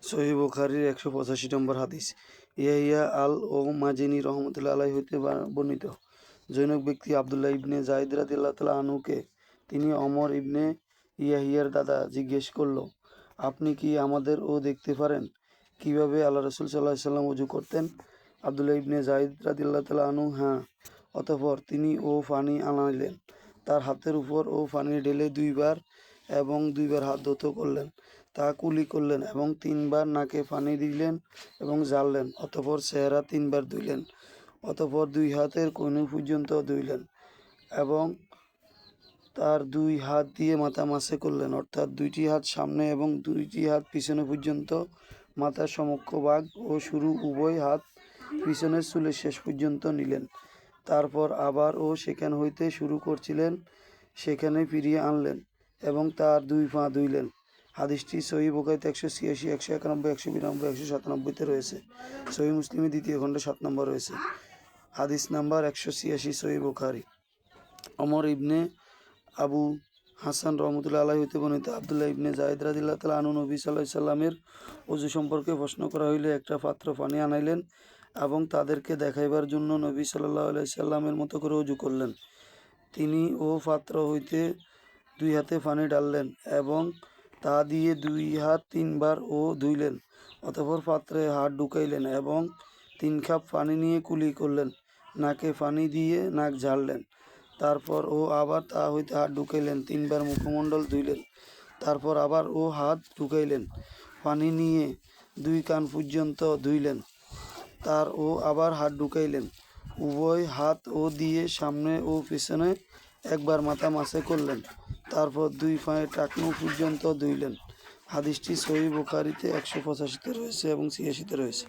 সহিহ বুখারীর ১৮৫ নম্বর হাদিস। ইয়াহিয়া আল ও মাজিনী রহমতুল্লাহ আলাইহি হইতে বর্ণিত, জনৈক ব্যক্তি আবদুল্লাহ ইবনে যায়েদ রাদিয়াল্লাহু তাআলা আনহুকে তিনি ওমর ইবনে ইয়াহিয়ার দাদা জিজ্ঞেস করল, আপনি কি আমাদেরও দেখতে পারেন কিভাবে আল্লাহ রাসূল সাল্লাল্লাহু আলাইহি ওয়াসাল্লাম ওযু করতেন? আবদুল্লাহ ইবনে যায়েদ রাদিয়াল্লাহু তাআলা আনহু, হ্যাঁ। অতঃপর তিনি পানি আনাইলেন, তার হাতের উপর পানি ঢেলে দুইবার এবং দুইবার হাত ধৌত করলেন, তা কুলি করলেন এবং তিনবার নাকে পানি দিলেন এবং ঝাড়লেন। অতঃপর চেহারা তিনবার ধুইলেন, অতঃপর দুই হাতের কনুই পর্যন্ত ধুইলেন এবং তার দুই হাত দিয়ে মাথা মাসে করলেন, অর্থাৎ দুইটি হাত সামনে এবং দুইটি হাত পিছনে পর্যন্ত, মাথার সমক্ষ ভাগ ও শুরু উভয় হাত পিছনের চুলের শেষ পর্যন্ত নিলেন। তারপর আবার সেখান হইতে শুরু করছিলেন সেখানে ফিরিয়ে আনলেন এবং তার দুই পা ধুইলেন। হাদিসটি সহিহ বুখারীতে ১৮৮, ১৯১, ১৯২, ১৯৭তে রয়েছে। সহিহ মুসলিমে ২য় খণ্ডে ৭ নম্বর রয়েছে। হাদিস নাম্বার ১৮৮ সহিহ বুখারী। ওমর ইবনে আবু হাসান রহমতুল্লাহ আলাইহি হইতে বর্ণিত, আবদুল্লাহ ইবনে যায়েদ রাদিয়াল্লাহু তাআলা আনহু নবী সাল্লাল্লাহু আলাইহি সাল্লামের ওযু সম্পর্কে প্রশ্ন করা হইলে একটা পাত্র পানি আনাইলেন এবং তাদেরকে দেখাইবার জন্য নবী সাল্লাল্লাহু আলাইহি সাল্লামের মতো করে ওযু করলেন। তিনি পাত্র হইতে দুই হাতে পানি ঢাললেন এবং তা দিয়ে দুই হাত তিনবার ধুইলেন। অতঃপর পাত্রে হাত ঢুকাইলেন এবং 3 কাপ পানি নিয়ে কুলি করলেন, নাকে পানি দিয়ে নাক ঝাড়লেন। তারপর আবার তা হইতে হাত ঢুকাইলেন, 3 বার মুখমণ্ডল ধুইলেন। তারপর আবার হাত ঢুকাইলেন, পানি নিয়ে 2 কান পর্যন্ত ধুইলেন। তার আবার হাত ঢুকাইলেন, উভয় হাত দিয়ে সামনে ও পিছনে একবার মাথা মাসে করলেন। তারপর 2 পায়ের টাকনু পর্যন্ত ধুইলেন। হাদিসটি সহিহ বুখারীতে ১৮৫তে রয়েছে এবং ৮৬তে রয়েছে।